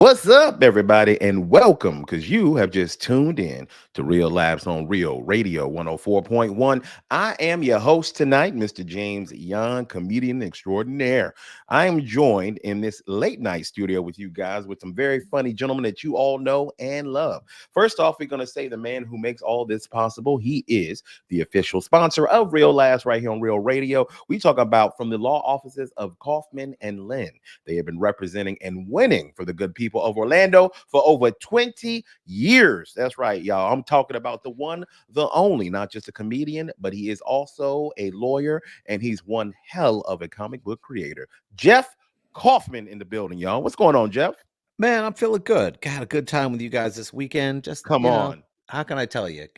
What's up, everybody, and welcome because you have just tuned in to Real Labs on Real Radio 104.1. I am your host tonight, Mr. James Young, comedian extraordinaire. I am joined in this late night studio with you guys with some very funny gentlemen that you all know and love. First off, we're going to say the man who makes all this possible. He is the official sponsor of Real Labs right here on Real Radio. We talk about from the law offices of Kaufman and Lynn. They have been representing and winning for the good people of Orlando for over 20 years. That's right, y'all. I'm talking about the one, the only, not just a comedian, but he is also a lawyer and he's one hell of a comic book creator. Jeff Kaufman in the building, y'all. What's going on, Jeff? Man, I'm feeling good. Got a good time with you guys this weekend. Just, Come on. how can I tell you?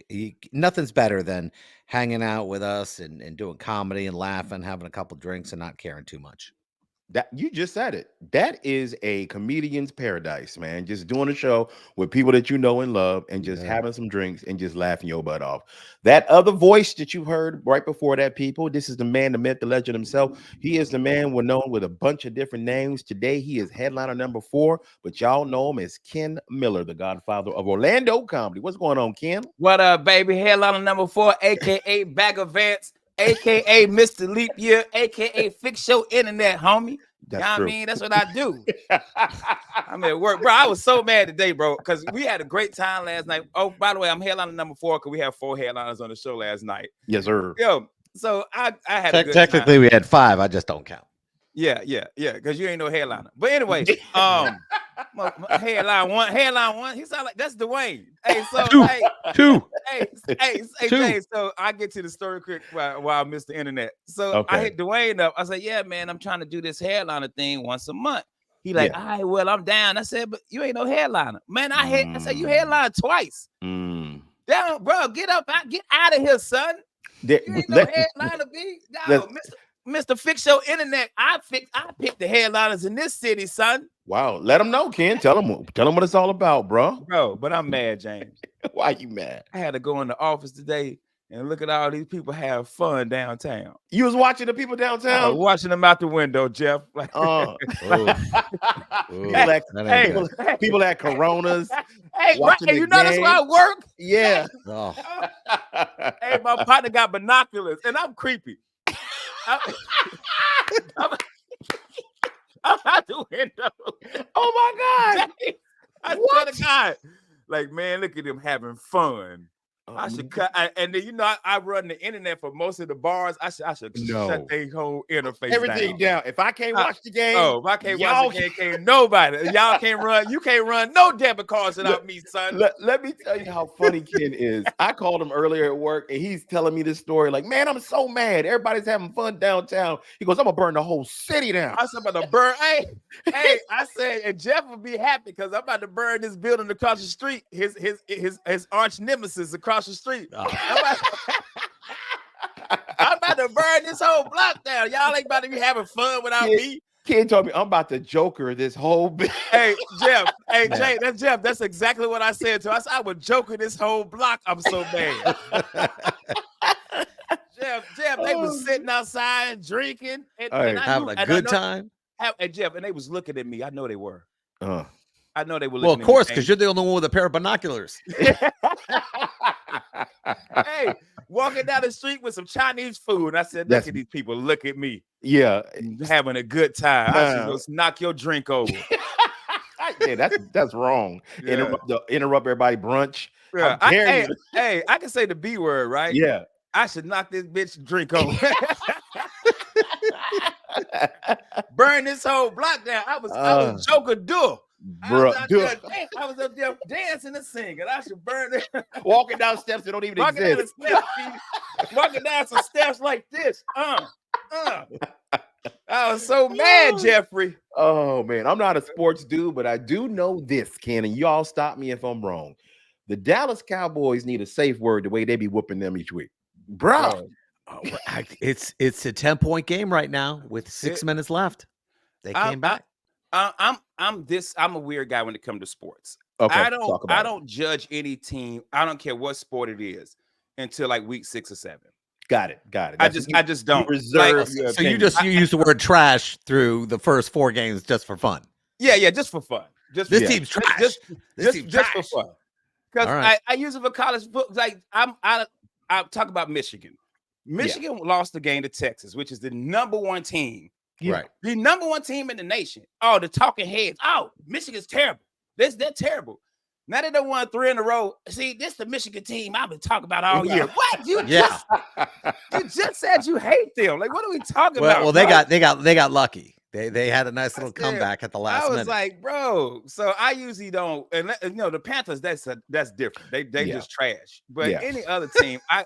Nothing's better than hanging out with us and doing comedy and laughing, having a couple drinks and not caring too much. That you just said it. That is a comedian's paradise, man. Just doing a show with people that you know and love and just Yeah. having some drinks and just laughing your butt off. That other voice that you heard right before that, people, this is the man, the myth, the legend himself. He is the man we're known with a bunch of different names. Today, he is headliner number 4, but y'all know him as Ken Miller, the godfather of Orlando comedy. What's going on, Ken? What up, baby? Headliner number 4, aka Bag of Vance, aka Mr. Leap Year, aka Fix Your Internet, homie. That's You know what true. I mean? That's what I do. I'm at work, bro. I was so mad today, bro, because we had a great time last night. Oh, by the way, I'm headliner number 4 because we have 4 headliners on the show last night. Yes, sir. Yo, so I had a good Technically, time. we had 5. I just don't count. Yeah, because you ain't no headliner. But anyway, headline one. He sound like that's Dwayne. Hey, so Two. hey, Two. hey, Two. Jay, so I get to the story quick while I miss the internet. So Okay. I hit Dwayne up. I said, yeah, man, I'm trying to do this headliner thing once a month. He like, Yeah. all right, well, I'm down. I said, but you ain't no headliner. Man, I said, you headline twice. Down, bro, get up, get out of here, son. You ain't no headliner, B. No, Mr. Fix Your Internet. I picked the headliners in this city, son. Wow. Let him know, Ken. Tell him what it's all about, bro. Bro, but I'm mad, James. Why you mad? I had to go in the office today and look at all these people have fun downtown. You was watching the people I was downtown? watching them out the window, Jeff. Like, Ooh. People at Coronas. hey, watching the you know that's game. where I work? Yeah. Oh. Hey, my partner got binoculars, and I'm creepy. I'm out the window. Oh my God. I swear to God. Like, man, look at them having fun. I should cut, and then I run the internet for most of the bars. I should shut their whole interface Everything down. If I can't watch the game, if I can't watch the game, can't nobody. Y'all can't run. You can't run no debit cards without me, son. Let me tell you how funny Ken is. I called him earlier at work, and he's telling me this story. Like, man, I'm so mad. Everybody's having fun downtown. He goes, I'm gonna burn the whole city down. I said about to burn. Hey, I said, and Jeff will be happy because I'm about to burn this building across the street. His arch nemesis across the street. Oh. I'm about to burn this whole block down. Y'all ain't about to be having fun without me. Ken told me I'm about to Joker this whole bit. Hey, Jeff. Hey, Jay, that's Jeff. That's exactly what I said to him. I said I would Joker this whole block. I'm so mad. Jeff, they was sitting outside drinking and having a good time. And Jeff, and they was looking at me. I know they were. I know they were. Well, of course, because you're the only one with a pair of binoculars. Hey, walking down the street with some Chinese food. And I said, look at these people. Look at me. Yeah. Having a good time. I should just knock your drink over. Yeah, that's wrong. Yeah. Interrupt everybody brunch. Yeah. Hey, I can say the B word, right? Yeah. I should knock this bitch drink over. Burn this whole block down. I was Joker Duh. Bro, I was up there dancing and singing. I should burn it. Walking down steps that don't even exist. Walking down some steps like this. I was so mad, Jeffrey. Oh man, I'm not a sports dude, but I do know this, Ken, and y'all stop me if I'm wrong. The Dallas Cowboys need a safe word the way they be whooping them each week, bro. It's a 10-point game right now with 6 minutes left. They came back. I'm a weird guy when it comes to sports. Okay, I don't judge any team. I don't care what sport it is until like week 6 or 7. Got it. I just don't reserve. So you use the word trash through the first 4 games just for fun. Yeah, just for fun. This team's trash. Just for fun. Because I use it for college football. Like I talk about Michigan. Michigan lost the game to Texas, which is the #1 team. Right. The #1 team in the nation. Oh, the talking heads. Oh, Michigan's terrible. They're terrible. Now they done won 3 in a row. See, this is the Michigan team I've been talking about all year. What? You just said you hate them. Like, what are we talking about? Well, they got lucky. They had a nice little comeback at the last minute. I was like, bro. So I usually don't, and the Panthers. That's different. They just trash. But any other team, I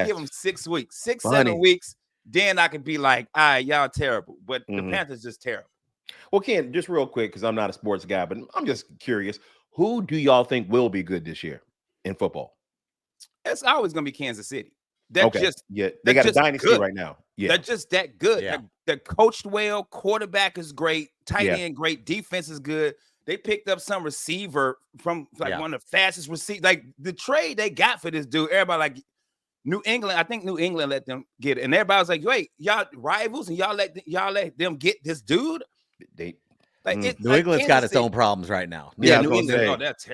give them 6 weeks, 7 weeks. Then I could be like, all right, y'all terrible. But the Panthers just terrible. Well, Ken, just real quick, because I'm not a sports guy, but I'm just curious. Who do y'all think will be good this year in football? It's always going to be Kansas City. They got a dynasty right now. Yeah, they're just that good. Yeah. They're coached well. Quarterback is great. Tight end great. Defense is good. They picked up some receiver from one of the fastest receivers. Like the trade they got for this dude, everybody like New England. I think New England let them get it, and everybody was like, "Wait, y'all rivals, and y'all let them get this dude." New England's got its own problems right now. New England. Oh, that's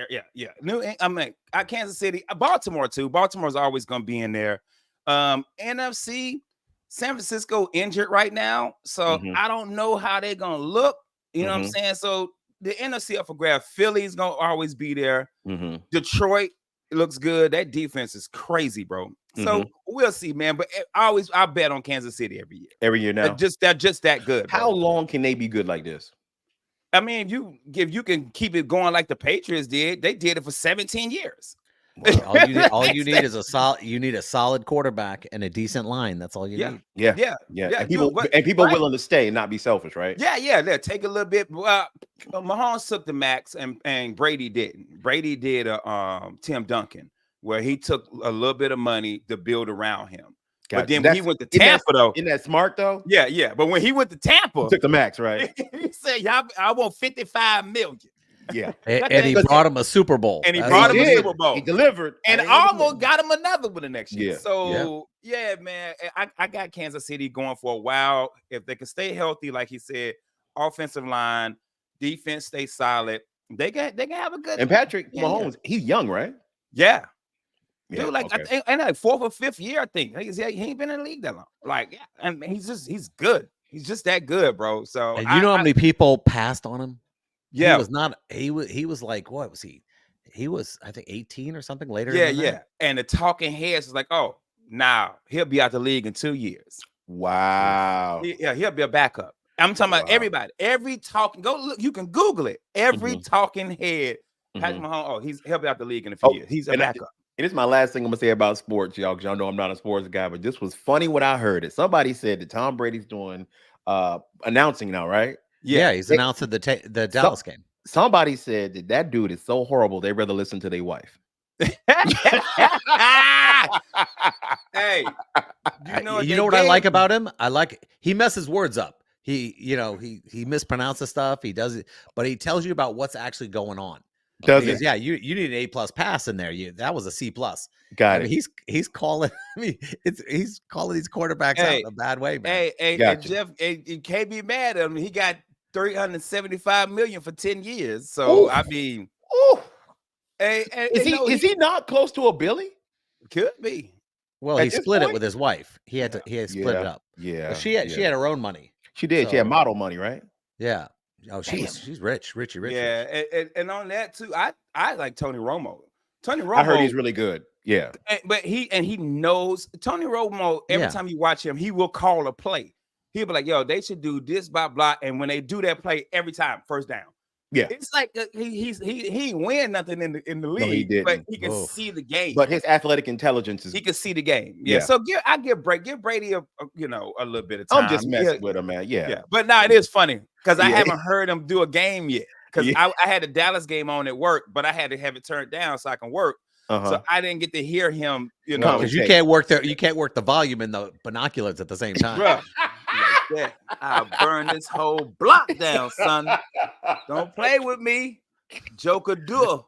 Kansas City, Baltimore too. Baltimore's always going to be in there. NFC, San Francisco injured right now, so I don't know how they're going to look. You know what I'm saying? So the NFC up for grab. Philly's going to always be there. Detroit looks good. That defense is crazy, bro. So we'll see, man. But I bet on Kansas City every year. Every year now. They're just that good. How long can they be good like this? I mean, if you can keep it going like the Patriots did, they did it for 17 years. Well, all you need is a solid. You need a solid quarterback and a decent line. That's all you need. Yeah. And people willing to stay and not be selfish, right? Yeah. Take a little bit. Mahomes took the max, and Brady didn't. Brady did Tim Duncan, where he took a little bit of money to build around him. But then when he went to Tampa, though, isn't that smart though? Yeah. But when he went to Tampa, he took the max, right? He said, "Y'all, I want $55 million." Yeah, and he brought him a Super Bowl. And he brought him a Super Bowl. He delivered, and almost got him another one the next year. So man, I got Kansas City going for a while. If they can stay healthy, like he said, offensive line, defense stay solid, they can have a good. And Patrick Mahomes, he's young, right? Yeah. Dude, I think, and like 4th or 5th year, I think he ain't been in the league that long. And he's good. He's just that good, bro. So, and how many people passed on him? Yeah, he was not. He was like, what was he? He was, I think, 18 or something later. Yeah. And the talking heads was like, oh, now he'll be out the league in 2 years. Wow. He'll be a backup. I'm talking about everybody. Every talking. Go look. You can Google it. Every talking head. Patrick Mahomes. He'll be out the league in a few years. He's a backup. And it's my last thing I'm gonna say about sports, y'all, because y'all know I'm not a sports guy, but this was funny when I heard it. Somebody said that Tom Brady's doing announcing now, right? Yeah, he's announcing the Dallas game. Somebody said that dude is so horrible they'd rather listen to their wife. Hey, you know what I like about him? He messes words up. He mispronounces stuff. He does it, but he tells you about what's actually going on. Yeah, you need an A+ pass in there. That was a C+. Got it. He's calling. He's calling these quarterbacks out in a bad way, man. Hey, Jeff, you can't be mad at him. He got $375 million for 10 years. So I mean, is he not close to a Billy? Could be. Well, he split it with his wife. He had split it up. Yeah, but she had her own money. She did. So, she had model money, right? Yeah. Oh, she's rich. Yeah, and on that too, I like Tony Romo. Tony Romo, I heard he's really good. Yeah, but he knows Tony Romo. Every time you watch him, he will call a play. He'll be like, "Yo, they should do this, blah blah," and when they do that play, every time first down. Yeah, it's like he ain't win nothing in the league, no, but he can see the game. But his athletic intelligence is. He can see the game. Yeah. So give Brady a little bit of time. I'm just messing with him, man. Yeah. But it is funny because I haven't heard him do a game yet. Because I had a Dallas game on at work, but I had to have it turned down so I can work. So I didn't get to hear him. Because you can't work the volume and the binoculars at the same time. Bro, like that, I'll burn this whole block down, son. Don't play with me, Joker do.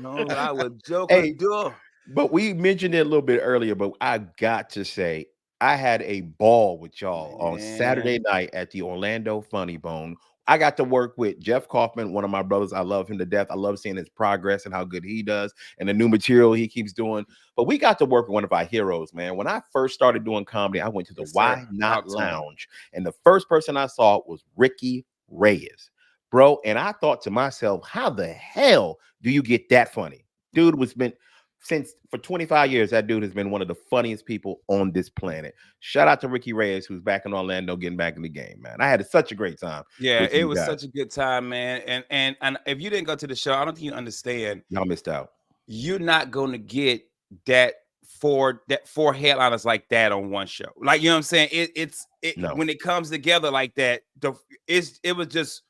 No, I would Joker do. But we mentioned it a little bit earlier, but I got to say, I had a ball with y'all on Saturday night at the Orlando Funny Bone. I got to work with Jeff Kaufman, one of my brothers. I love him to death. I love seeing his progress and how good he does and the new material he keeps doing. But we got to work with one of our heroes, man. When I first started doing comedy, I went to the Why Not Lounge, and the first person I saw was Ricky Reyes, bro. And I thought to myself, how the hell do you get that funny? Dude was been for 25 years, that dude has been one of the funniest people on this planet. Shout out to Ricky Reyes, who's back in Orlando, getting back in the game, man. I had such a great time. Yeah, it was such a good time, man. And if you didn't go to the show, I don't think you understand. Y'all missed out. You're not going to get that four headliners like that on one show. Like, you know what I'm saying? When it comes together like that, it was just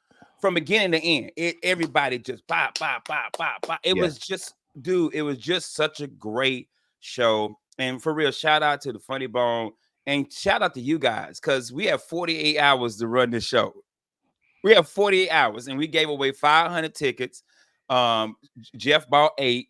from beginning to end. Everybody just pop. It was just, dude, it was just such a great show. And for real, shout out to the Funny Bone and shout out to you guys, because we have 48 hours to run this show. We have 48 hours and we gave away 500 tickets. Jeff bought 8.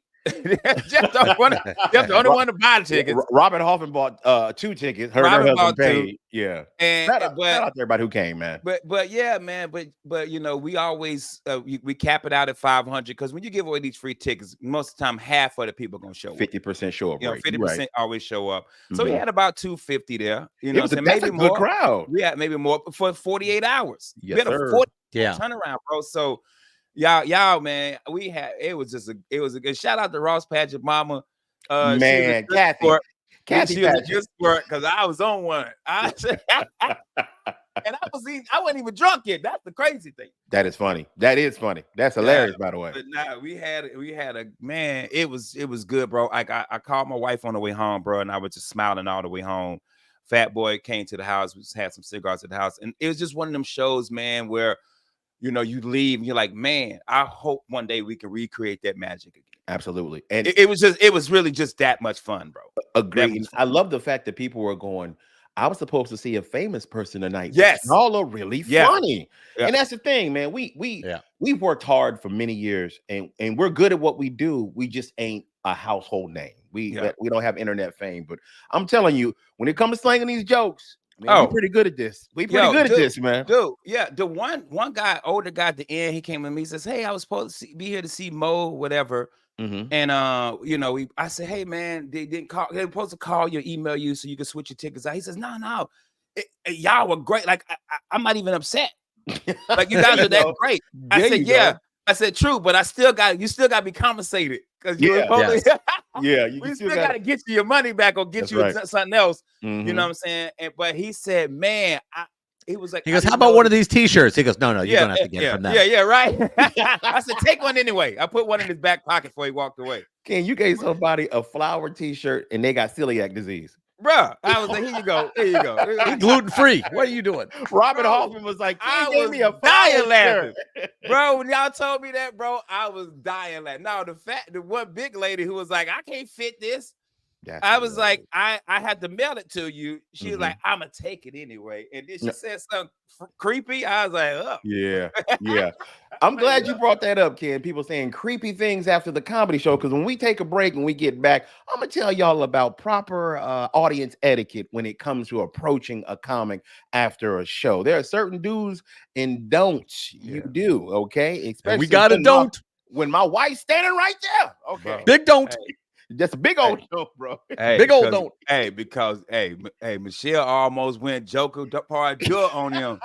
Jeff the only one to buy the tickets. Robin Hoffman bought 2 tickets. Her husband paid. 2. Yeah. And shout out to everybody who came, man. But yeah, man. But you know, we always we cap it out at 500, because when you give away these free tickets, most of the time half of the people are gonna show up. 50% show up. You know, 50% always show up. So we had about 250 there. You know, maybe more. Good crowd. We had maybe more for 48 hours. Yes, we had a 40 turnaround, bro. So y'all, man, it was a good shout out to Ross Paget mama. Man, Kathy was a good sport, because I was on one. And I wasn't even drunk yet. That's the crazy thing. That is funny. That's hilarious, by the way. But nah, we had a man. It was good, bro. Like I called my wife on the way home, bro, and I was just smiling all the way home. Fat Boy came to the house. We just had some cigars at the house, and it was just one of them shows, man, where, you know, you leave and you're like, man, I hope one day we can recreate that magic again. Absolutely. And it was really just that much fun, bro. Agreed. I love the fact that people were going, I was supposed to see a famous person tonight. Yes. Y'all are really funny. Yeah. And that's the thing, man. We've worked hard for many years, and we're good at what we do. We just ain't a household name. We don't have internet fame. But I'm telling you, when it comes to slanging these jokes, man, we're pretty good at this. We pretty good at this, man. Dude, yeah. The one guy, older guy at the end, he came to me, he says, hey, I was supposed to be here to see Mo, whatever. Mm-hmm. And you know, I said, hey man, they didn't call, they were supposed to call you, email you so you could switch your tickets out. He says, no, y'all were great. Like I'm not even upset. Like, you guys are that great. I said, yeah. I said, true, but you still got to be compensated, because you we still got to get you your money back or get something else. Mm-hmm. You know what I'm saying? But he said, man, he was like, he goes, how about one of these t-shirts? He goes, no, you're gonna have to get it from them. Yeah, right. I said, take one anyway. I put one in his back pocket before he walked away. Ken, you gave somebody a flower t-shirt and they got celiac disease. Bruh, I was like, here you go. He gluten-free. What are you doing? Robin Hoffman was like, I gave me a dying laughing. Bro, when y'all told me that, bro, I was dying laughing. Now, the one big lady who was like, I can't fit this. I was like, I had to mail it to you. She was like, I'm gonna take it anyway. And then she said something creepy. I was like, oh. Yeah. I'm glad you brought that up, Ken. People saying creepy things after the comedy show, because when we take a break and we get back, I'm gonna tell y'all about proper audience etiquette when it comes to approaching a comic after a show. There are certain do's and don'ts you do, okay? Especially and we got a don't. When my wife's standing right there. Okay. Bro. Big don't. Hey. That's a big old don't, bro. Hey, big old don't. Hey, because Michelle almost went Joker part good on him.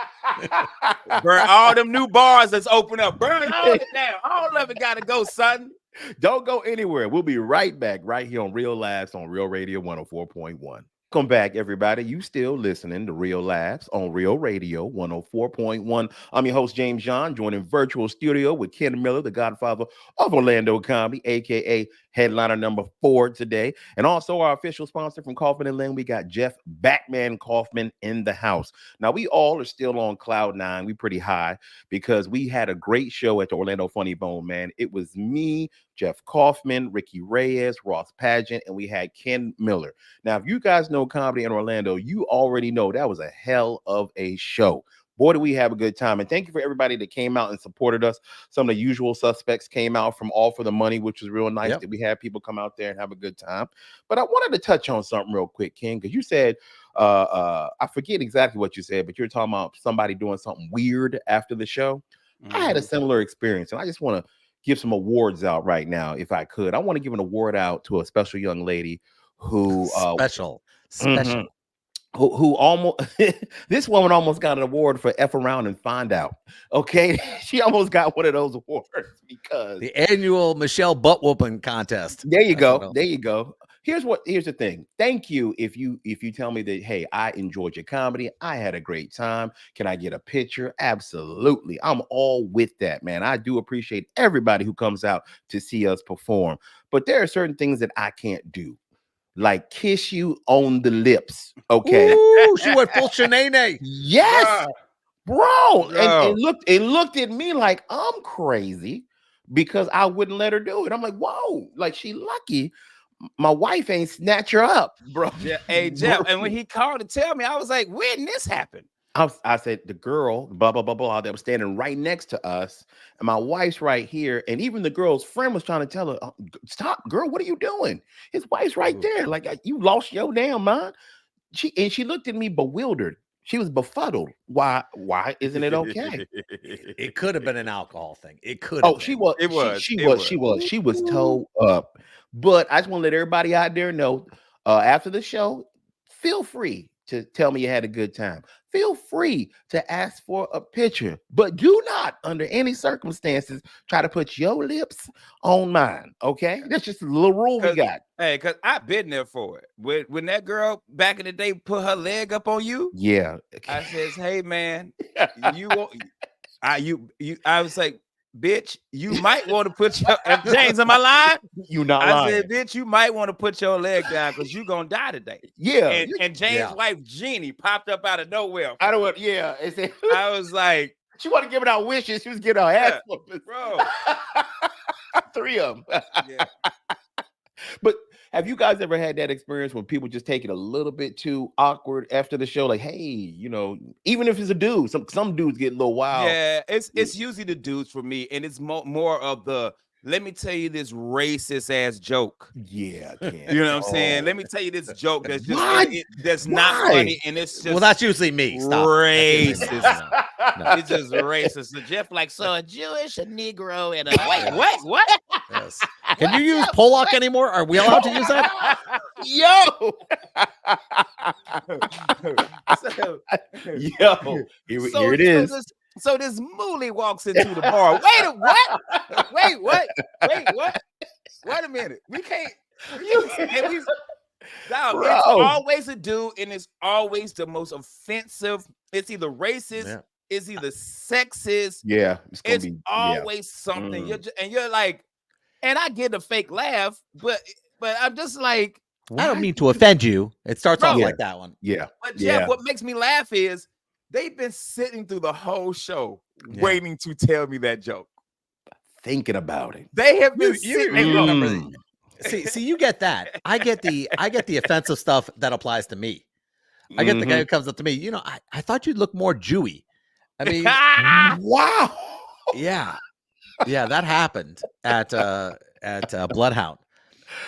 Burn all them new bars that's open up. Burn all it down. All of it gotta go, son. Don't go anywhere. We'll be right back right here on Real Laughs on Real Radio 104.1. Welcome back, everybody. You still listening to Real Laughs on Real Radio 104.1. I'm your host, James John, joining virtual studio with Ken Miller, the godfather of Orlando comedy, aka headliner number 4 today. And also our official sponsor from Kaufman and Lynn, we got Jeff Batman Kaufman in the house. Now, we all are still on cloud 9. We pretty high because we had a great show at the Orlando Funny Bone, man. It was me, Jeff Kaufman, Ricky Reyes, Ross Paget, and we had Ken Miller. Now, if you guys know comedy in Orlando, you already know that was a hell of a show. Boy, did we have a good time. And thank you for everybody that came out and supported us. Some of the usual suspects came out from All for the Money, which was real nice that we had people come out there and have a good time. But I wanted to touch on something real quick, Ken, because you said I forget exactly what you said, but you're talking about somebody doing something weird after the show. I had a similar experience, and I just want to give some awards out right now, if I could. I want to give an award out to a special young lady who special. Who almost this woman almost got an award for F around and find out. Okay, she almost got one of those awards because the annual Michelle butt whooping contest. There you go. There you go. Here's the thing. Thank you if you tell me that, hey, I enjoyed your comedy, I had a great time, can I get a picture? Absolutely. I'm all with that, man. I do appreciate everybody who comes out to see us perform, but there are certain things that I can't do, like kiss you on the lips. Okay. Ooh, she went full shenane. Yes, bro. And looked at me like I'm crazy because I wouldn't let her do it. I'm like, whoa, like she lucky my wife ain't snatch her up, bro. Yeah, hey, Jeff. And when he called to tell me, I was like, when did this happen? I said, the girl, blah, blah, blah, blah, that was standing right next to us, and my wife's right here. And even the girl's friend was trying to tell her, oh, stop, girl, what are you doing? His wife's right there. Like, you lost your damn mind. She looked at me bewildered. She was befuddled. Why isn't it okay? It could have been an alcohol thing. It could have. Oh, she was told up. But I just want to let everybody out there know, after the show, feel free to tell me you had a good time. Feel free to ask for a picture, but do not, under any circumstances, try to put your lips on mine. Okay, that's just a little rule we got. Hey, because I've been there for it. When that girl back in the day put her leg up on you, yeah, I says, "Hey, man, I was like, bitch, you might want to put your James in my line. You not lying. I said, bitch, you might want to put your leg down because you're gonna die today. Yeah. And James' wife Jeannie popped up out of nowhere. I don't want, yeah. I was like, she wasn't giving out wishes, she was giving out ass whoopings. Bro. 3 of them. Yeah. But have you guys ever had that experience when people just take it a little bit too awkward after the show? Like, hey, even if it's a dude, some dudes get a little wild. Yeah, it's usually the dudes for me, and it's more of the, let me tell you this racist ass joke. Yeah, you know what I'm saying? Let me tell you this joke that's just that's not funny, and it's just that's usually me. Stop. Racist. No. It's just racist. So Jeff, like, so a Jewish, a Negro, and a what? Yes. Can you use Pollock anymore? Are we allowed to use that? Yo, here it is. So this Mooly walks into the bar. Wait, what? Wait a minute. We can't. It's always a dude, and it's always the most offensive. It's either racist, it's either sexist. Yeah, it's always something. You're like, and I get a fake laugh, but I'm just like, I don't mean to offend you. It starts off like that one. Yeah. But Jeff, what makes me laugh is they've been sitting through the whole show waiting to tell me that joke. Thinking about it. They have been sitting. See, you get that. I get the offensive stuff that applies to me. I get the guy who comes up to me. I thought you'd look more Jewy. I mean, wow. Yeah, that happened at Bloodhound.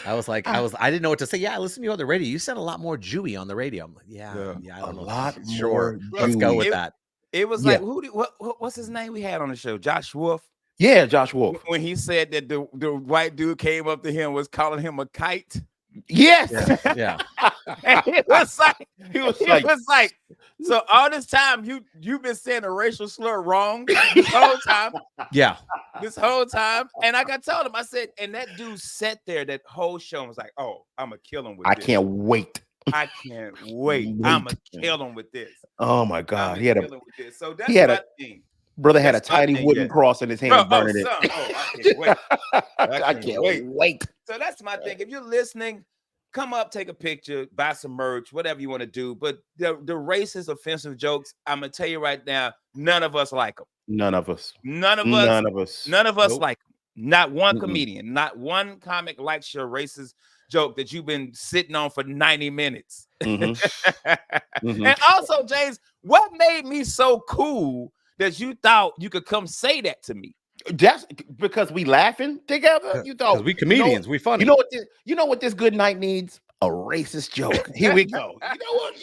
I was like, I didn't know what to say. Yeah, I listened to you on the radio. You said a lot more Jewy on the radio. I'm like, yeah, I don't know. A lot sure. Let's go with that. It was like, what's his name we had on the show? Josh Wolf. Yeah, Josh Wolf. When he said that the white dude came up to him, was calling him a kite. Yes. Yeah. It was like, so all this time you've been saying a racial slur wrong this whole time. Yeah. This whole time. And like I told him, I said, and that dude sat there that whole show and was like, oh, I'm gonna kill him with this. I can't wait. I'm gonna kill him with this. Oh my God. He had so that's my thing. Brother had a tiny wooden cross in his hand, burning it. I can't wait. I can't wait. So that's my thing. If you're listening, come up, take a picture, buy some merch, whatever you want to do. But the racist, offensive jokes, I'm gonna tell you right now, none of us like them. None of us nope. Like them. Not one comedian, not one comic likes your racist joke that you've been sitting on for 90 minutes. And also, James, what made me so cool that you thought you could come say that to me? Just because we laughing together. You thought we comedians, we funny. You know what this good night needs? A racist joke. Here we go. You know what?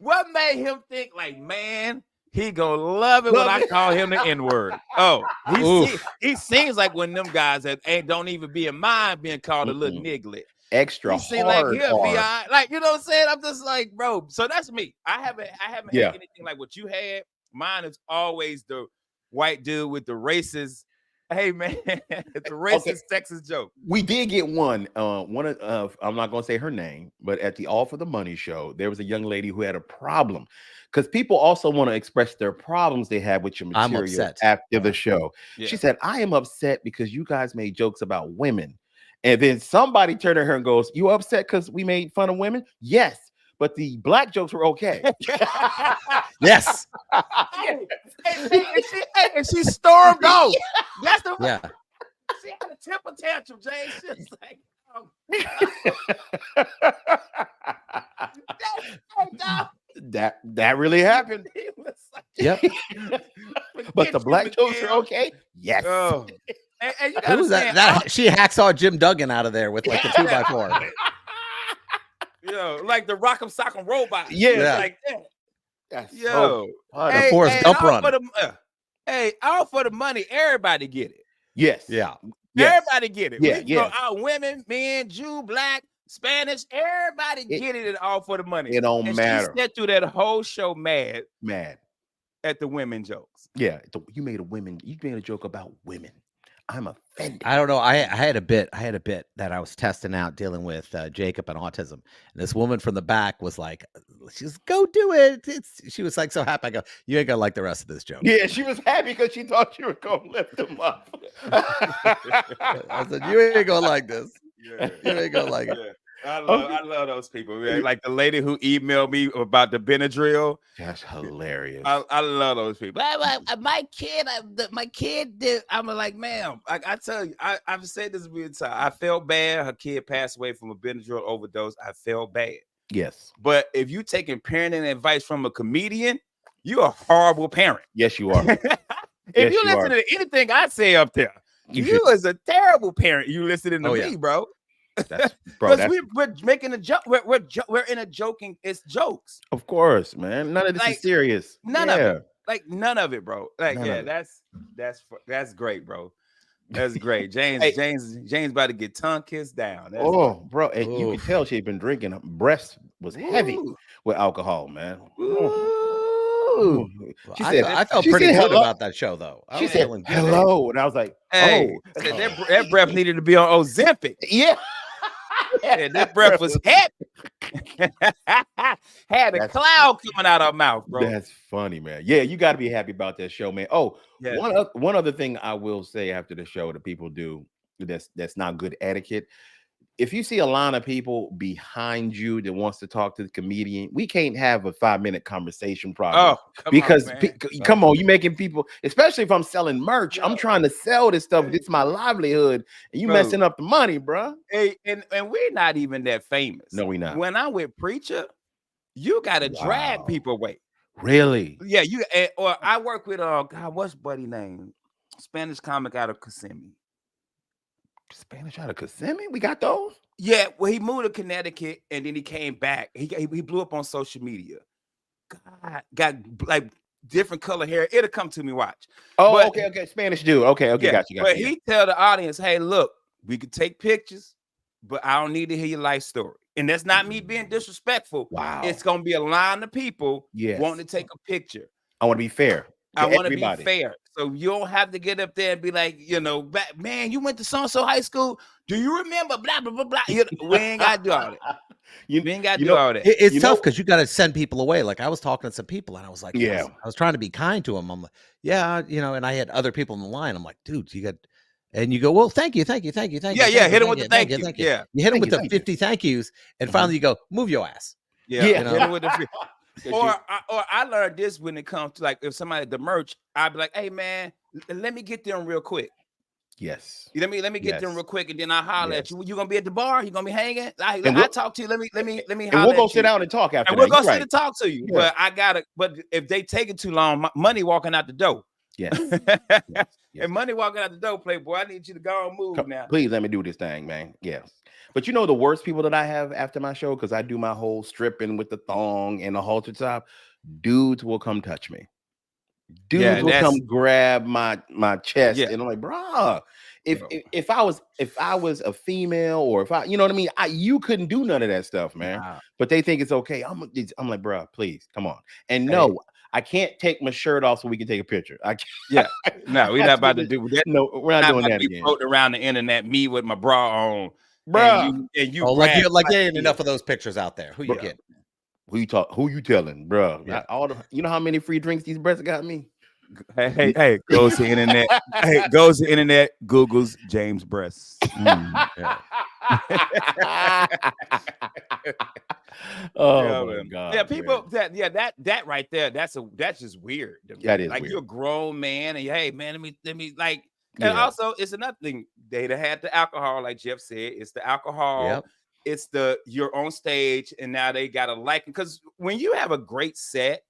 what made him think like, man, he gonna love it when I call him the N-word? Oh, he seems like one of them guys that don't even be in mind being called a little nigglet. Extra he like he'll be like, you know what I'm saying? I'm just like, bro. So that's me. I haven't had anything like what you had. Mine is always the white dude with the racist. Hey man, it's a racist, sexist joke. We did get one. One of I'm not gonna say her name, but at the All for the Money show, there was a young lady who had a problem because people also want to express their problems they have with your material after the show. Yeah. She said, "I am upset because you guys made jokes about women." And then somebody turned to her and goes, "You upset because we made fun of women?" Yes, but the black jokes were okay. Yes. And she stormed off. That's the She had a temper tantrum, James. She's like, that really happened. Yep. But the black jokes are okay. Yes. Oh. And you Who was that? She hacksaw Jim Duggan out of there with like the 2x4. Like the Rock'em Sock'em robot. Yeah. Like that. That's the Forrest Gump run. All for the money. Everybody get it. Yes. Yeah. Yes. Everybody get it. Yeah. Women, men, Jew, black, Spanish. Everybody get it all for the money. It don't matter. She sat through that whole show mad at the women jokes. Yeah. You made a joke about women. I'm offended. I don't know. I had a bit that I was testing out dealing with Jacob and autism. And this woman from the back was like, she's go do it. She was like so happy. I go, you ain't gonna like the rest of this joke. Yeah, she was happy because she thought you were gonna lift him up. I said, you ain't gonna like this. Yeah. You ain't gonna like it. I love those people. Man. Like the lady who emailed me about the Benadryl. That's hilarious. I love those people. My kid did. I'm like, ma'am, I tell you, I've said this many times. I felt bad. Her kid passed away from a Benadryl overdose. I felt bad. Yes. But if you taking parenting advice from a comedian, you're a horrible parent. Yes, you are. If you listen to anything I say up there, you is a terrible parent. You listening to me, bro. Because we're making a joke. We're in a joking. It's jokes. Of course, man. None of this is serious. None of it. Like none of it, bro. Like that's great, bro. That's great. James about to get tongue kissed down. Bro, and you can tell she'd been drinking. Her breast was heavy with alcohol, man. She said, I felt pretty good about that show, though. She said hello, and I was like, that breath needed to be on Ozempic. Yeah. That breath was heavy. Had a cloud coming out of her mouth, bro. That's funny, man. Yeah, you got to be happy about that show, man. One other thing I will say after the show that people do that's not good etiquette. If you see a line of people behind you that wants to talk to the comedian, we can't have a 5-minute conversation problem. Come on, you making people, especially if I'm selling merch, I'm trying to sell this stuff. It's my livelihood, and you messing up the money, bro. Hey, and we're not even that famous. No, we not. When I'm with Preacher, you got to drag people away. Really? Yeah, or I work with what's buddy name? Spanish comic out of Kissimmee. Spanish out of Kissimmee? We got those? Yeah, well, he moved to Connecticut and then he came back. He blew up on social media. God, got like different color hair. It'll come to me. Watch. Oh, okay. Spanish dude. Okay, got you. But he tell the audience, hey, look, we could take pictures, but I don't need to hear your life story. And that's not me being disrespectful. Wow. It's gonna be a line of people wanting to take a picture. I want to be fair. I want to be fair. So you don't have to get up there and be like, man, you went to so-and-so high school. Do you remember? Blah, blah, blah, blah. We ain't got to do all that. We ain't got to do all that. It's tough because you got to send people away. Like I was talking to some people and I was like, I was trying to be kind to them. I'm like, and I had other people in the line. I'm like, dude, you got, and you go, well, thank you. Yeah, hit him with the thank you. Yeah. You hit him with the 50 thank yous. And finally you go, move your ass. Yeah. Hit him with the Or I learned this when it comes to like if somebody the merch, I'd be like, hey man, let me get them real quick. Yes. Let me get them real quick, and then I holler at you. You gonna be at the bar? You gonna be hanging? I talk to you. Let me holler. And we'll go sit down and talk after. And we'll go sit and talk to you. Yeah. But if they take it too long, money walking out the door. Yes. Hey, money walking out the door, Playboy. I need you to go and move now. Please let me do this thing, man. Yes. But you know the worst people that I have after my show, because I do my whole stripping with the thong and the halter top, dudes will come touch me. Dudes will come grab my chest, and I'm like, bruh, if I was a female, or if I, you know what I mean, you couldn't do none of that stuff, man. Nah. But they think it's okay. I'm like, bruh, please come on. And no, I can't take my shirt off so we can take a picture. I can't. Yeah, no, we're not about to do that. No, we're not doing that again. Floating around the internet, me with my bra on, bruh. And you like you ain't enough of those pictures out there. Who you get? Who you telling, bruh? Yeah. You know how many free drinks these breasts got me? Hey, goes to internet. Hey, goes to internet, Google's James breasts. Oh my God. Yeah, people that right there, that's just weird. That is like weird. You're a grown man, and hey man, let me like, and also it's another thing. They had the alcohol, like Jeff said, it's the alcohol. Yep. It's you're on stage, and now they gotta like, because when you have a great set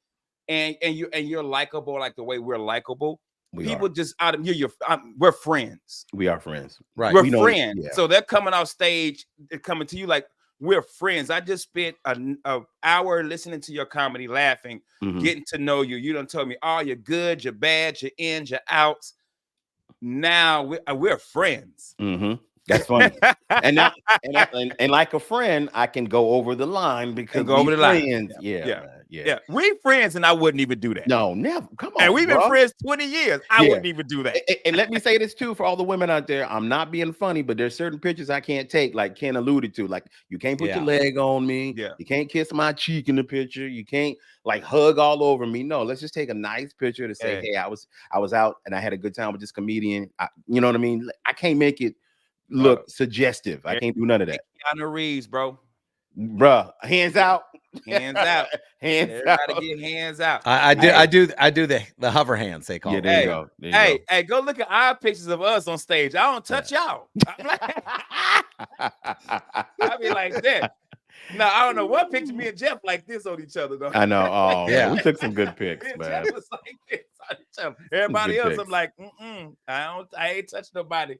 and you're likable, like the way we're likable, people just out of you. We're friends. We are friends, right? We're friends. Yeah. So they're coming off stage, they're coming to you like we're friends. I just spent an hour listening to your comedy, laughing, getting to know you. You done told me all your good, your bad, your ins, your outs. Now we're friends. That's funny. and like a friend, I can go over the line because we're friends. Yeah. We friends, and I wouldn't even do that. No, never. Come on. And we've been friends 20 years. I wouldn't even do that. And let me say this too for all the women out there. I'm not being funny, but there's certain pictures I can't take, like Ken alluded to. Like, you can't put your leg on me. Yeah. You can't kiss my cheek in the picture. You can't like hug all over me. No, let's just take a nice picture to say, hey, I was out and I had a good time with this comedian. You know what I mean? I can't make it look suggestive. I can't do none of that. Keanu Reeves, bro. Bruh, hands out. Hands out. Everybody get hands out. I do the hover hands, they call it. There you go. Hey, go look at our pictures of us on stage. I don't touch y'all. I'm like, I be like that. No, I don't know what picture me and Jeff like this on each other though. I know. Oh yeah, we took some good pics, man. Jeff was like this on each other. Everybody else, I'm like, I ain't touch nobody.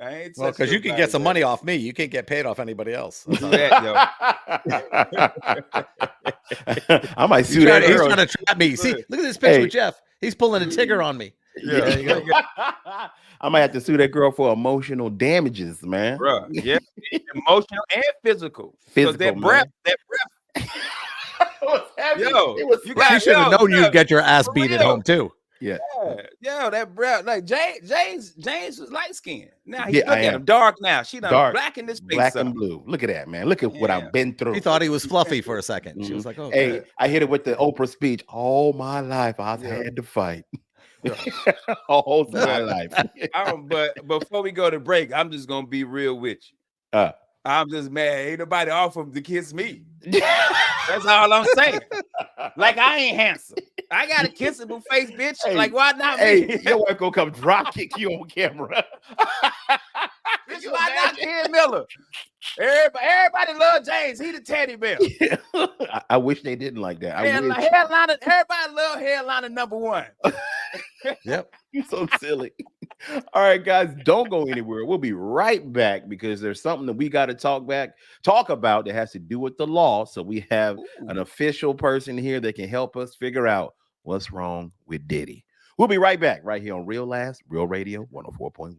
Well, because you can get some money off me, you can't get paid off anybody else. Do that, yo. I might sue that girl. He's trying to trap me. See, look at this picture with Jeff. He's pulling a Tigger on me. Yeah. I might have to sue that girl for emotional damages, man. Bro, yeah, emotional and physical. That breath. Yo, you should have known you'd get your ass beat at home too. Yeah, that breath. Like James was light skinned. Now he's look at him dark now. She done dark, black in this face. Black and blue. Look at that, man. Look at what I've been through. He thought he was fluffy for a second. She was like, "Oh, hey, I hit it with the Oprah speech. All my life I've had to fight." All my life. But before we go to break, I'm just gonna be real with you. I'm just mad. Ain't nobody offered to kiss me. That's all I'm saying. Like, I ain't handsome. I got a kissable face, bitch. Hey, like, why not me? Your wife gonna come drop kick you on camera. Bitch, why not Ken Miller? Everybody love James. He the teddy bear. I wish they didn't like that. Everybody love Headliner #1. Yep. You're so silly. All right, guys, don't go anywhere. We'll be right back because there's something that we got to talk about that has to do with the law. So we have an official person here that can help us figure out what's wrong with Diddy. We'll be right back right here on Real Laughs, Real Radio 104.1.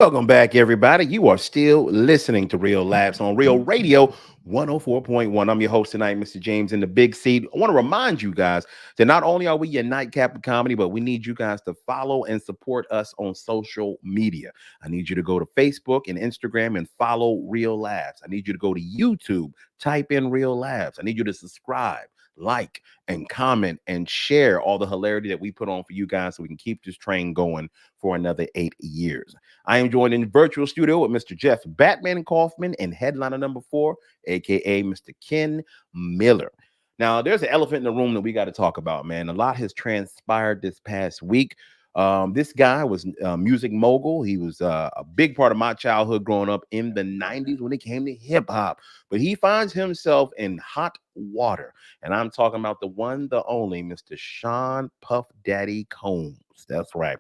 Welcome back, everybody. You are still listening to Real Laughs on Real Radio 104.1. I'm your host tonight, Mr. James in the big seat. I want to remind you guys that not only are we your nightcap of comedy, but we need you guys to follow and support us on social media. I need you to go to Facebook and Instagram and follow Real Laughs. I need you to go to YouTube, type in Real Laughs. I need you to subscribe, like, and comment and share all the hilarity that we put on for you guys so we can keep this train going for another 8 years. I am joined in the virtual studio with Mr. Jeff Batman Kaufman and headliner #4, aka Mr. Ken Miller. Now, there's an elephant in the room that we got to talk about, man. A lot has transpired this past week. This guy was a music mogul. He was a big part of my childhood growing up in the 90s when it came to hip hop. But he finds himself in hot water. And I'm talking about the one, the only, Mr. Sean Puff Daddy Combs. That's right.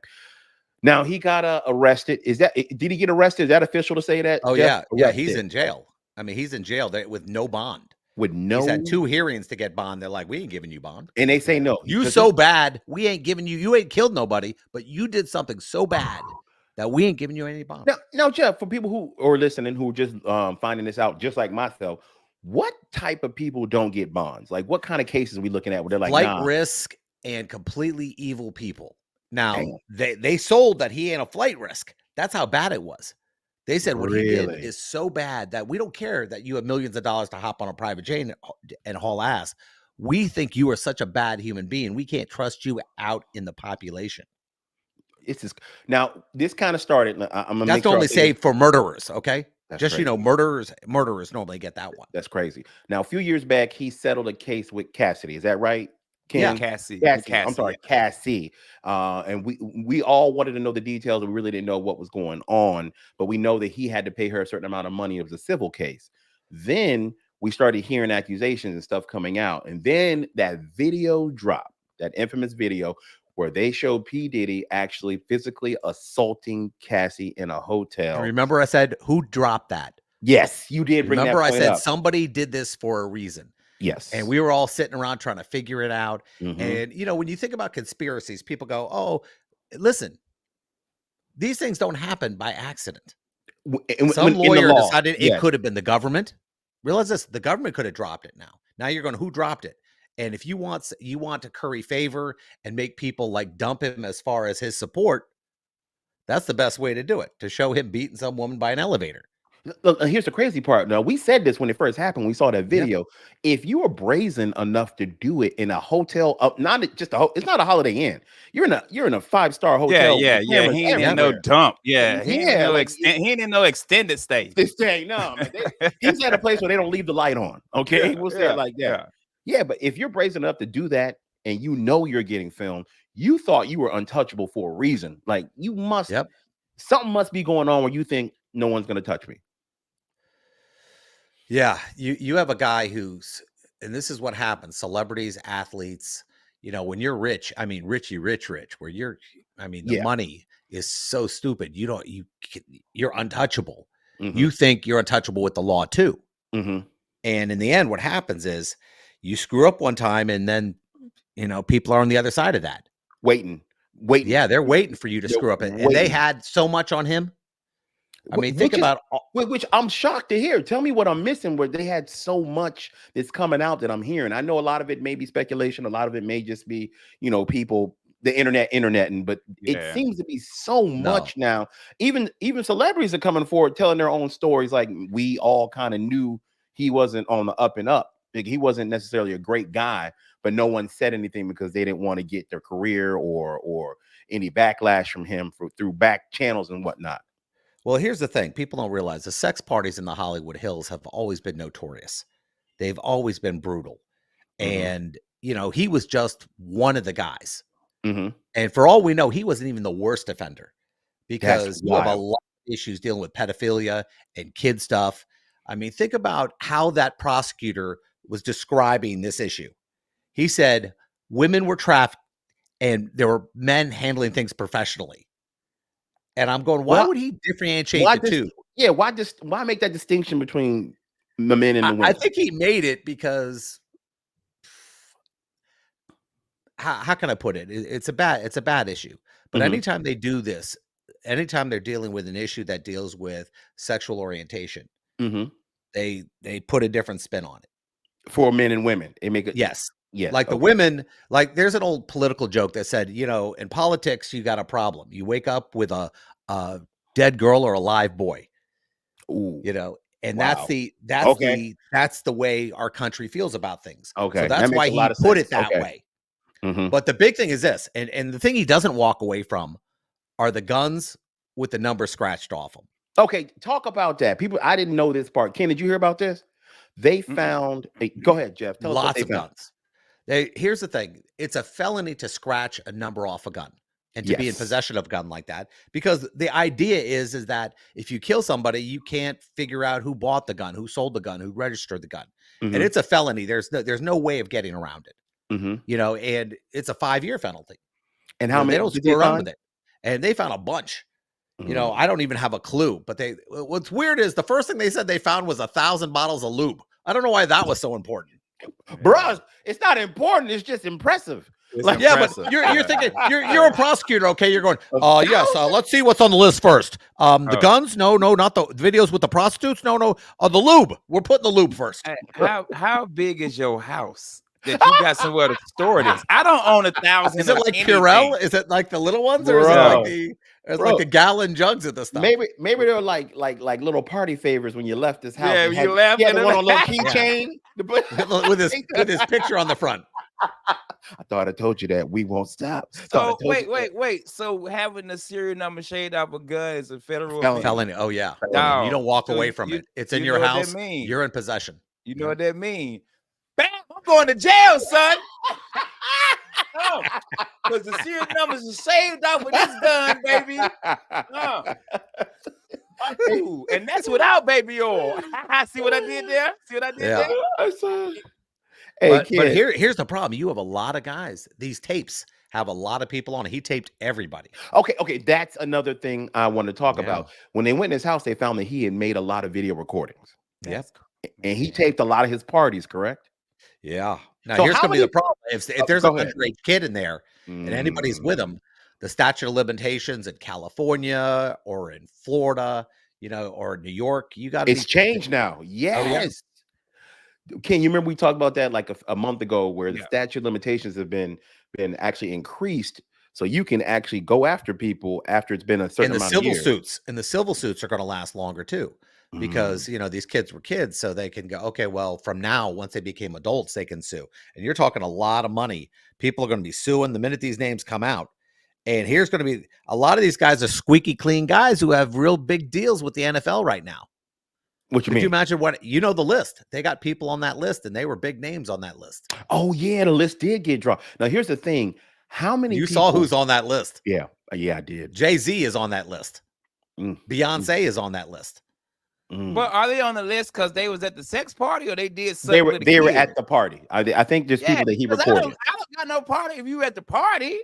Now he got arrested. Did he get arrested? Is that official to say that? Oh Jeff? yeah, he's in jail. I mean, he's in jail with no bond. He's had 2 hearings to get bond. They're like, we ain't giving you bond, and they say no. You so bad, we ain't giving you. You ain't killed nobody, but you did something so bad that we ain't giving you any bond. Now, Jeff, for people who are listening who are just finding this out, just like myself, what type of people don't get bonds? Like, what kind of cases are we looking at where they're like, flight risk and completely evil people? Now, they sold that he ain't a flight risk. That's how bad it was. They said what he did is so bad that we don't care that you have millions of dollars to hop on a private jet and haul ass. We think you are such a bad human being. We can't trust you out in the population. It's just, now this kind of started. I'm gonna That's only saved for murderers. Okay. That's just, crazy. murderers normally get that one. That's crazy. Now, a few years back, he settled a case with Cassidy. Is that right? Ken? Yeah, Cassie. I'm sorry, Cassie. And we all wanted to know the details. We really didn't know what was going on, but we know that he had to pay her a certain amount of money. It was a civil case. Then we started hearing accusations and stuff coming out, and then that video dropped, that infamous video where they showed P. Diddy actually physically assaulting Cassie in a hotel. And remember, I said, who dropped that? Yes, you did. Remember, I said somebody did this for a reason. Yes. And we were all sitting around trying to figure it out. And, when you think about conspiracies, people go, oh, listen, these things don't happen by accident. Some lawyer decided it could have been the government. Realize this, the government could have dropped it now. Now you're going, who dropped it? And if you want to curry favor and make people like dump him as far as his support, that's the best way to do it, to show him beating some woman by an elevator. Look, here's the crazy part. Now, we said this when it first happened. We saw that video. Yep. If you are brazen enough to do it in a hotel, not just it's not a Holiday Inn. You're in a 5-star hotel. Yeah. He ain't in no dump. Yeah, he ain't in no extended stay. No, man, he's at a place where they don't leave the light on. Okay, we'll say it like that. Yeah, but if you're brazen enough to do that and you know you're getting filmed, you thought you were untouchable for a reason. Like you must. Yep. Something must be going on where you think no one's going to touch me. Yeah, you have a guy who's, and this is what happens, celebrities, athletes, when you're rich, I mean, rich, where the money is so stupid. You're untouchable. You think you're untouchable with the law too. And in the end, what happens is you screw up one time and then, people are on the other side of that. Waiting. Yeah, they're waiting for you to screw up. And they had so much on him. I mean, think about which I'm shocked to hear. Tell me what I'm missing where they had so much that's coming out that I'm hearing. I know a lot of it may be speculation. A lot of it may just be, people, the internet, but it seems to be so much now. Even celebrities are coming forward telling their own stories. Like we all kind of knew he wasn't on the up and up. Like, he wasn't necessarily a great guy, but no one said anything because they didn't want to get their career or any backlash from him through back channels and whatnot. Well, here's the thing. People don't realize the sex parties in the Hollywood Hills have always been notorious. They've always been brutal. And, he was just one of the guys. And for all we know, he wasn't even the worst offender because you have a lot of issues dealing with pedophilia and kid stuff. I mean, think about how that prosecutor was describing this issue. He said women were trafficked and there were men handling things professionally. And I'm going, why would he differentiate the two? Yeah, why make that distinction between the men and the women? I think he made it because how can I put it? It's a bad issue. But anytime they do this, anytime they're dealing with an issue that deals with sexual orientation, they put a different spin on it. For men and women. They make it yes. Like the women, like there's an old political joke that said, in politics, you got a problem. You wake up with a dead girl or a live boy. Ooh. And that's the way our country feels about things. Okay. So that's why he put it that way. But the big thing is this, and the thing he doesn't walk away from are the guns with the number scratched off them. Okay, talk about that. People, I didn't know this part. Ken, did you hear about this? They found go ahead, Jeff. Tell lots us what they of found. guns. Here's the thing. It's a felony to scratch a number off a gun and to be in possession of a gun like that, because the idea is that if you kill somebody, you can't figure out who bought the gun, who sold the gun, who registered the gun. And it's a felony. There's no way of getting around it. And it's a 5-year penalty. And how many they don't screw around with it? and they found a bunch. I don't even have a clue, but what's weird is the first thing they said they found was 1,000 bottles of lube. I don't know why that was so important. Bruh, it's not important. It's just impressive. Yeah, but you're thinking you're a prosecutor, okay? You're going, yes. Let's see what's on the list first. The guns? No, not the videos with the prostitutes. No. The lube. We're putting the lube first. How big is your house that you got somewhere to store this? I don't own 1,000. Is it like Purell? Is it like the little ones, or is it like the gallon jugs of the stuff? Maybe they're like little party favors when you left this house. Yeah, you left. You had the one on a little keychain with his picture on the front. I thought I told you that we won't stop. So wait. So having the serial number shaved off a gun is a federal felony. Oh yeah, you don't walk away from it. It's in your house. You're in possession. You know what that means? Bam! I'm going to jail, son. Because the serial numbers is shaved off with this gun, baby. Ooh, and that's without baby oil. See what I did there? Hey, but here's the problem. You have a lot of guys. These tapes have a lot of people on it. He taped everybody. Okay. That's another thing I want to talk about. When they went in his house, they found that he had made a lot of video recordings. Yes. And he taped a lot of his parties, correct? Yeah. Now, here's going to be the problem. If there's an underage kid in there and anybody's with him, the statute of limitations in California or in Florida, or New York, you got to. It's changed now. Yes. Oh, yes. Ken, you remember we talked about that like a month ago, where the statute of limitations have been actually increased, so you can actually go after people after it's been a certain amount of years. And the civil suits are going to last longer too, because these kids were kids, so they can go, okay, well, from now, once they became adults, they can sue. And you're talking a lot of money. People are going to be suing the minute these names come out. And here's going to be a lot of these guys are squeaky clean guys who have real big deals with the NFL right now. What you mean? Could you imagine the list? They got people on that list, and they were big names on that list. Oh yeah, the list did get dropped. Now here's the thing: how many you saw who's on that list? Yeah, I did. Jay-Z is on that list. Beyonce is on that list. But are they on the list because they was at the sex party, or they did something? They were at the party. I think there's people that he recorded. I don't got no party if you at the party.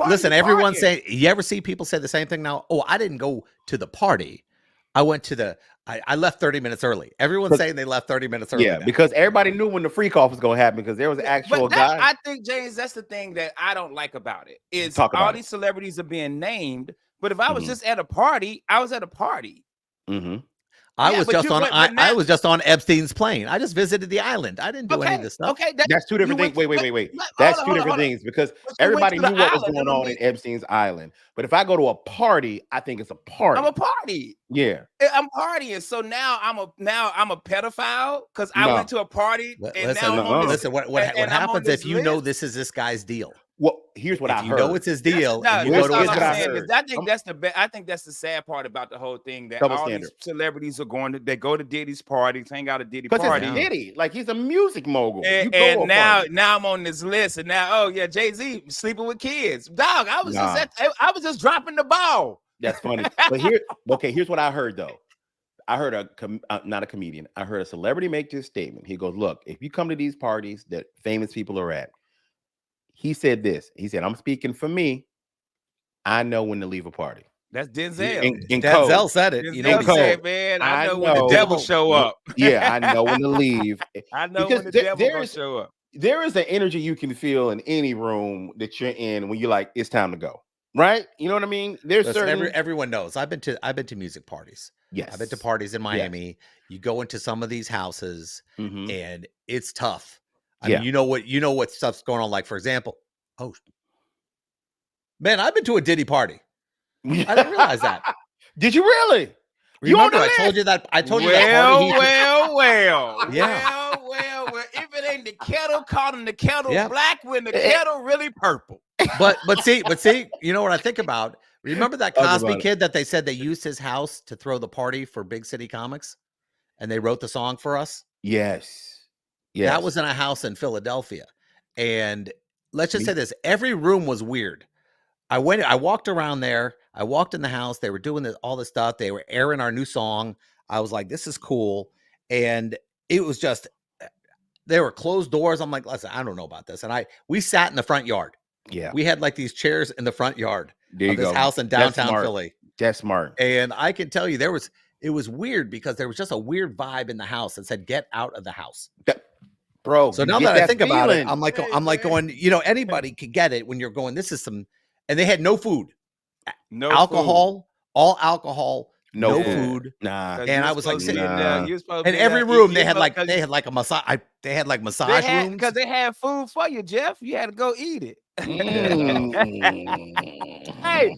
Listen, everyone's saying. You ever see people say the same thing now? Oh, I didn't go to the party. I went to I left 30 minutes early. Everyone's saying they left 30 minutes early. Yeah, because everybody knew when the freak off was going to happen, because there was an actual guy. I think, James, that's the thing that I don't like about it. Is all these celebrities are being named, but if I was just at a party, I was at a party. I was just on Epstein's plane. I just visited the island. I didn't do any of this stuff. Okay, that's two different things. Wait. That's two different things, because everybody knew what was going on in Epstein's island. But if I go to a party, I think it's a party. I'm a party. Yeah, I'm partying. So now I'm a pedophile because I went to a party. Listen, what happens if you know this is this guy's deal? Well, here's what I heard. You know it's his deal. I think that's the sad part about the whole thing, that all these celebrities are they go to Diddy's parties, hang out at Diddy party. It's Diddy, like he's a music mogul. And now I'm on this list, and now Jay-Z sleeping with kids. Dog, I was just dropping the ball. That's funny. But here's what I heard though. I heard not a comedian. I heard a celebrity make this statement. He goes, "Look, if you come to these parties that famous people are at," he said this. He said, "I'm speaking for me. I know when to leave a party." That's Denzel. Denzel said it. Denzel said, "Man, I know when the devil show up." Yeah, I know when to leave. I know when the devil will show up. There is an energy you can feel in any room that you're in when you're like, it's time to go. Right? You know what I mean? Everyone knows. I've been to music parties. Yes. I've been to parties in Miami. Yes. You go into some of these houses and it's tough. I mean, you know what stuff's going on. Like, for example, man, I've been to a Diddy party. I didn't realize that. Did you really? Remember, I told you that. I told you that party. Well. If it ain't the kettle, call him the kettle black when the kettle really purple. But see, you know what I think about? Remember that Cosby kid that they said they used his house to throw the party for Big City Comics, and they wrote the song for us? Yes. That was in a house in Philadelphia. And let's just say this, every room was weird. I walked around there. I walked in the house. They were doing all this stuff. They were airing our new song. I was like, this is cool. And it was just, there were closed doors. I'm like, listen, I don't know about this. And we sat in the front yard. Yeah. We had like these chairs in the front yard. of this house in downtown Philly. That's smart. And I can tell you it was weird because there was just a weird vibe in the house that said, "Get out of the house." Bro, so now that I think about it, I'm like going, anybody could get it when you're going, this is some, and they had no food, no alcohol, all alcohol, no food. Nah. And I was like sitting in there. In every room they had like a massage. They had like massage rooms because they had food for you, Jeff. You had to go eat it. Hey,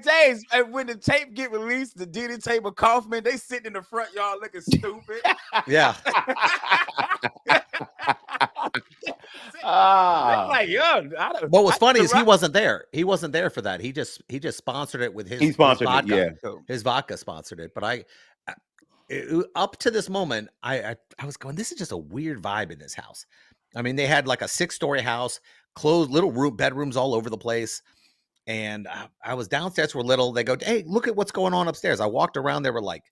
James, when the tape get released, the Diddy tape of Kaufman, they sitting in the front yard looking stupid. Yeah. Like, what was funny is he wasn't there. He wasn't there for that. He just sponsored it with his vodka. His vodka sponsored it. But up to this moment, I was going, this is just a weird vibe in this house. I mean, they had like a 6-story house, closed little bedrooms all over the place. And I was downstairs for a little. They go, hey, look at what's going on upstairs. I walked around. They were like,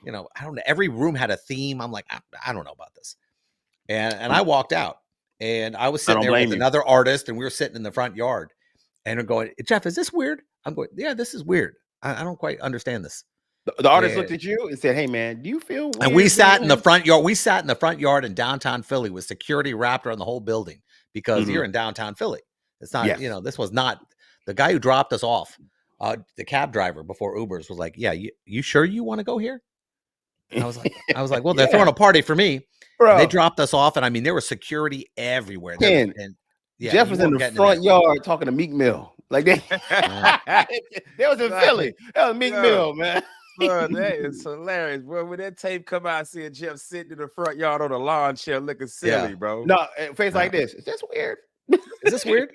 I don't know. Every room had a theme. I'm like, I don't know about this. And I walked out. And I was sitting there with another artist, and we were sitting in the front yard. And I'm going, Jeff, is this weird? I'm going, yeah, this is weird. I don't quite understand this. The artist looked at you and said, hey, man, do you feel weird? And we sat in the front yard. We sat in the front yard in downtown Philly with security wrapped around the whole building because you're in downtown Philly. It's not, this was not the guy who dropped us off. The cab driver before Ubers was like, yeah, you sure you want to go here? And I was like, well, they're throwing a party for me. Bro. They dropped us off, and I mean, there was security everywhere. Jeff was in the front yard talking to Meek Mill. Like that. That was in Philly. That was Meek Mill, man. Bro, that is hilarious, bro. When that tape come out, seeing Jeff sitting in the front yard on a lawn chair looking silly, bro. No, face like this. Is this weird? Is this weird?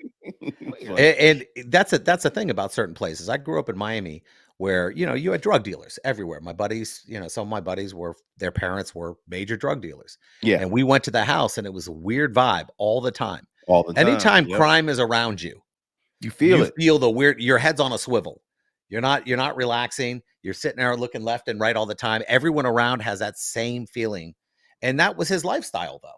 and that's a thing about certain places. I grew up in Miami where, you had drug dealers everywhere. My buddies, some of my buddies their parents were major drug dealers. Yeah. And we went to the house and it was a weird vibe all the time. All the time. Anytime crime is around you, you feel the weird, your head's on a swivel. You're not relaxing. You're sitting there looking left and right all the time. Everyone around has that same feeling. And that was his lifestyle, though.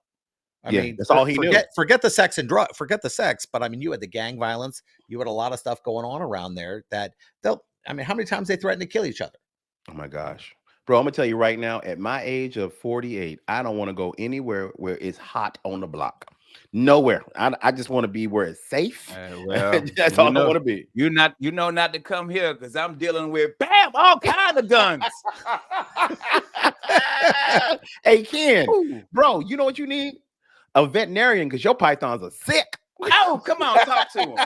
I mean, that's all he knew. Forget the sex and drug. Forget the sex. But I mean, you had the gang violence. You had a lot of stuff going on around there that how many times they threatened to kill each other? Oh my gosh, bro! I'm gonna tell you right now. At my age of 48, I don't want to go anywhere where it's hot on the block. Nowhere. I just want to be where it's safe. Well, that's all I want to be. You not to come here because I'm dealing with all kinds of guns. Hey Ken, bro, you know what you need? A veterinarian because your pythons are sick. Oh, come on, talk to him.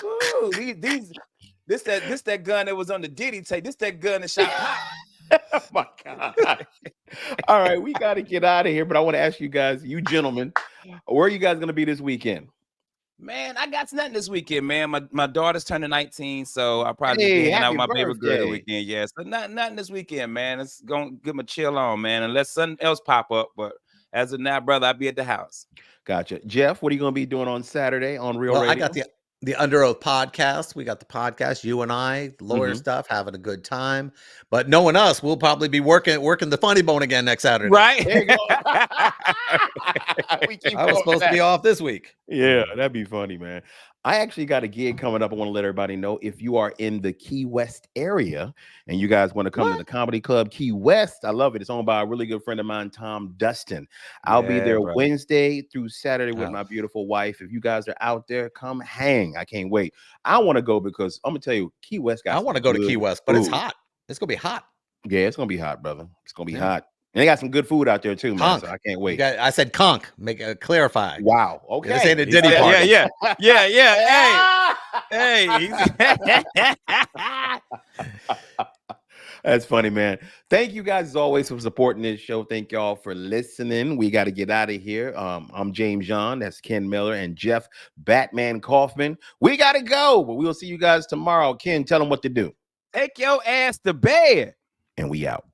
Ooh, this that gun that was on the Diddy tape. This that gun that shot pop. Oh my God. All right, we got to get out of here, but I want to ask you guys, you gentlemen, where are you guys going to be this weekend? Man, I got nothing this weekend, man. My daughter's turning 19, so I'll probably be hanging out with my baby girl the weekend. Yeah, so nothing this weekend, man. It's going to give me a chill on, man, unless something else pop up. But as of now, brother, I'll be at the house. Gotcha. Jeff, what are you going to be doing on Saturday on Real Radio? I got the Under Oath podcast. We got the podcast, you and I, lawyer stuff, having a good time. But knowing us, we'll probably be working the funny bone again next Saturday. Right. There you go. I was supposed to be off this week. Yeah, that'd be funny, man. I actually got a gig coming up. I want to let everybody know if you are in the Key West area and you guys want to come to the Comedy Club Key West. I love it. It's owned by a really good friend of mine, Tom Dustin. I'll be there Wednesday through Saturday with my beautiful wife. If you guys are out there, come hang. I can't wait. I want to go because I'm going to tell you, Key West guys. I want to go to Key West, but it's hot. It's going to be hot. Yeah, it's going to be hot, brother. It's going to be hot. And they got some good food out there too, man. So I can't wait. I said conch. clarify. Wow. Okay. This ain't a Diddy party. Yeah. Hey. That's funny, man. Thank you guys as always for supporting this show. Thank y'all for listening. We got to get out of here. I'm James John. That's Ken Miller and Jeff Batman Kaufman. We got to go, but we'll see you guys tomorrow. Ken, tell them what to do. Take your ass to bed. And we out.